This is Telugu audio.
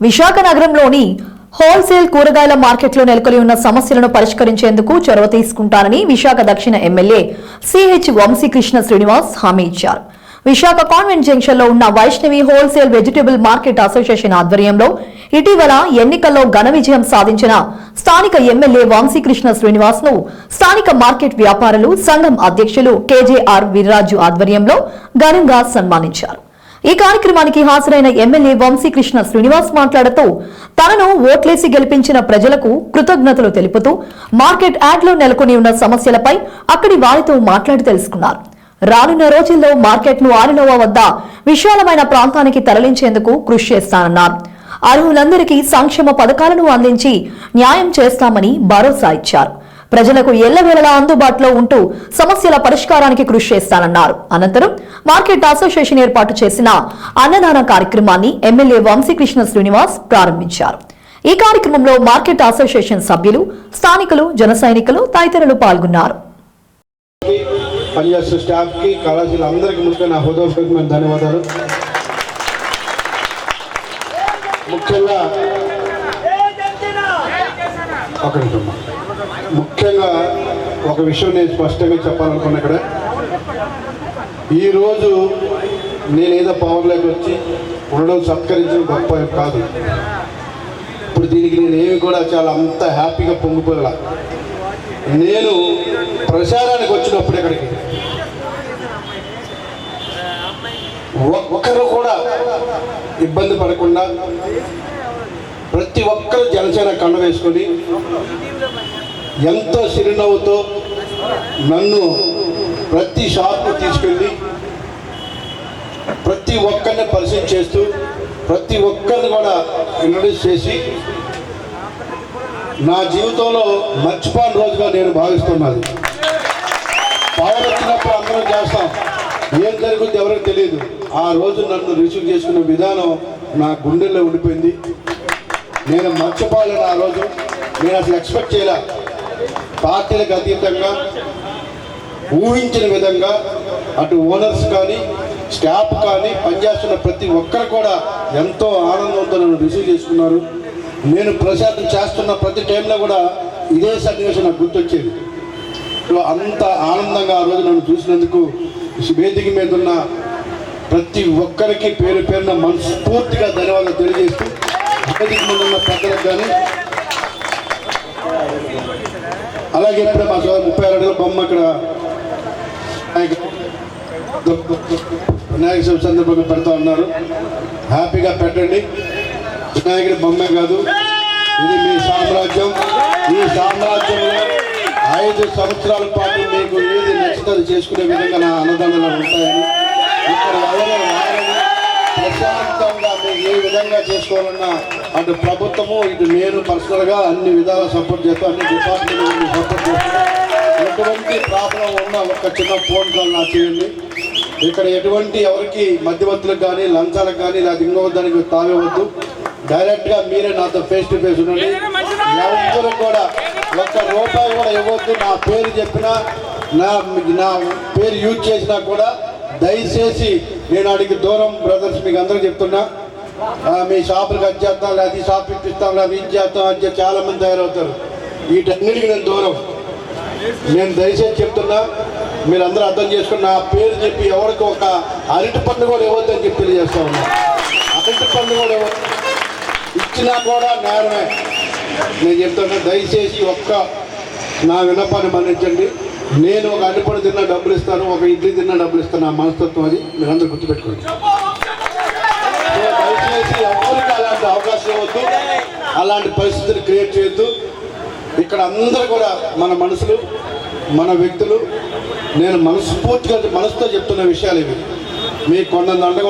విశాఖ నగరంలోని హోల్సేల్ కూరగాయల మార్కెట్లో నెలకొని ఉన్న సమస్యలను పరిష్కరించేందుకు చొరవ తీసుకుంటానని విశాఖ దక్షిణ ఎమ్మెల్యే సిహెచ్ వంశీకృష్ణ శ్రీనివాస్ హామీ ఇచ్చారు. విశాఖ కాన్వెంట్ జంక్షన్ లో ఉన్న Vaishnavi wholesale vegetable market association ఆధ్వర్యంలో ఇటీవల ఎన్నికల్లో ఘన విజయం సాధించిన స్థానిక ఎమ్మెల్యే వంశీకృష్ణ శ్రీనివాస్ ను స్థానిక మార్కెట్ వ్యాపారులు సంఘం అధ్యక్షులు కేజేఆర్ వీర్రాజు ఆధ్వర్యంలో ఘనంగా సన్మానించారు. ఈ కార్యక్రమానికి హాజరైన ఎమ్మెల్యే వంశీకృష్ణ శ్రీనివాస్ మాట్లాడుతూ తనను ఓట్లేసి గెలిపించిన ప్రజలకు కృతజ్ఞతలు తెలుపుతూ మార్కెట్ యార్డ్లో నెలకొని ఉన్న సమస్యలపై అక్కడి వారితో మాట్లాడి తెలుసుకున్నారు. రానున్న రోజుల్లో మార్కెట్ను ఆరిలోవ వద్ద విశాలమైన ప్రాంతానికి తరలించేందుకు కృషి చేస్తానన్నారు. అర్హులందరికీ సంక్షేమ పథకాలను అందించి న్యాయం చేస్తామని భరోసా ఇచ్చారు. ప్రజలకు ఎల్లవేళలా అందుబాటులో ఉంటూ సమస్యల పరిష్కారానికి కృషి చేస్తానన్నారు. అనంతరం మార్కెట్ అసోసియేషన్ ఏర్పాటు చేసిన అన్నదాన కార్యక్రమాన్ని ఎమ్మెల్యే వంశీకృష్ణ శ్రీనివాస్ ప్రారంభించారు. ఈ కార్యక్రమంలో మార్కెట్ అసోసియేషన్ సభ్యులు, స్థానికులు, జన సైనికులు తదితరులు పాల్గొన్నారు. ముఖ్యంగా ఒక విషయం నేను స్పష్టంగా చెప్పాలనుకున్నా, ఇక్కడ ఈరోజు నేనేదో పవర్లోకి వచ్చి ఉండడం సత్కరించడం గొప్ప కాదు. ఇప్పుడు దీనికి నేనేమి కూడా చాలా అంత హ్యాపీగా పొంగిపోయేలా. నేను ప్రచారానికి వచ్చినప్పుడు ఇక్కడికి ఒక్కరు కూడా ఇబ్బంది పడకుండా ప్రతి ఒక్కరు జనసేన కండ వేసుకొని ఎంతో చిరునవ్వుతో నన్ను ప్రతి షాప్కు తీసుకెళ్ళి ప్రతి ఒక్కరిని పరిచయం చేస్తూ ప్రతి ఒక్కరిని కూడా ఇంట్రడ్యూస్ చేసి నా జీవితంలో మర్చిపోని రోజుగా నేను భావిస్తున్నాను. పవర్ వచ్చినప్పుడు అందరం చేస్తాం, ఏం జరుగుతుంది ఎవరికి తెలియదు. ఆ రోజు నన్ను రిసీవ్ చేసుకునే విధానం నా గుండెల్లో ఉండిపోయింది. నేను మర్చిపోలేను. ఆ రోజు నేను అసలు ఎక్స్పెక్ట్ చేయలే. పార్టీలకు అతీతంగా ఊహించిన విధంగా అటు ఓనర్స్ కానీ స్టాఫ్ కానీ పనిచేస్తున్న ప్రతి ఒక్కరు కూడా ఎంతో ఆనందంతో నన్ను రిసీవ్ చేసుకున్నారు. నేను ప్రచారం చేస్తున్న ప్రతి టైంలో కూడా ఇదే సన్నివేశం నాకు గుర్తొచ్చేది. అంత ఆనందంగా ఆ రోజు నన్ను చూసినందుకు వేదిక మీద ఉన్న ప్రతి ఒక్కరికి పేరు పేరున మనస్ఫూర్తిగా ధన్యవాదాలు తెలియజేస్తూ వేదిక మీద ఉన్న పెద్దలకు కానీ అలాగే ఇప్పుడు మా సోదరు 36 అడుగుల బొమ్మ ఇక్కడ వినాయక చవితి సందర్భంగా పెడతా ఉన్నారు. హ్యాపీగా పెట్టండి. వినాయకుడి బొమ్మే కాదు, ఇది మీ సామ్రాజ్యం. ఈ సామ్రాజ్యంలో 5 సంవత్సరాల పాటు మీకు ఏది నచ్చుతుంది చేసుకునే విధంగా నా అన్నదానాలు ఉంటాయని, ఇక్కడ ఎవరు ప్రశాంతంగా మీకు ఏ విధంగా చేసుకోవాలన్నా అటు ప్రభుత్వము ఇటు నేను పర్సనల్గా అన్ని విధాలా సపోర్ట్ చేస్తాం. అన్ని డిపార్ట్మెంట్ సపోర్ట్ చేస్తాం. ఎటువంటి ప్రాబ్లం ఉన్నా ఒక చిన్న ఫోన్ కాల్ నాకు చేయండి. ఇక్కడ ఎటువంటి ఎవరికి మధ్యవర్తులకు కానీ లంచాలకు కానీ లేదా ఇంకొక దానికి తాగవద్దు. డైరెక్ట్గా మీరే నాతో ఫేస్ టు ఫేస్ ఉండండి. ఎవరు కూడా ₹1 కూడా ఇవ్వద్దు. నా పేరు చెప్పినా నా పేరు యూజ్ చేసినా కూడా దయచేసి నేను అడిగి దూరం. బ్రదర్స్ మీకు అందరూ చెప్తున్నా, మీ షాపులకు అది చేస్తాం, లేదా ఈ షాప్ ఇప్పిస్తాం, లేదా ఇది చేస్తాం అని చాలా మంది తయారవుతారు. వీటన్నిటికీ నేను దూరం. నేను దయచేసి చెప్తున్నా, మీరు అందరూ అర్థం చేసుకుని నా పేరు చెప్పి ఎవరికి ఒక అరటి పండు కూడా ఇవ్వద్దని చెప్పి తెలియజేస్తా ఉన్నా. అరటి పండు కూడా ఇచ్చినా కూడా నేరమే. నేను చెప్తున్నా, దయచేసి నా విన్నపాన్ని మన్నించండి. నేను ఒక అరటి పండు తిన్నా డబ్బులు ఇస్తాను, ఒక ఇడ్లీ తిన్నా డబ్బులు ఇస్తాను. నా మనస్తత్వం అది మీరందరూ గుర్తుపెట్టుకోండి. దయచేసి ఎవరికి అలాంటి అవకాశం ఇవ్వద్దు, అలాంటి పరిస్థితులు క్రియేట్ చేయొద్దు. ఇక్కడ అందరూ కూడా మన మనుషులు, మన వ్యక్తులు. నేను మనస్ఫూర్తిగా మనసుతో చెప్తున్న విషయాలు ఇవి. మీకు కొండంత అండగా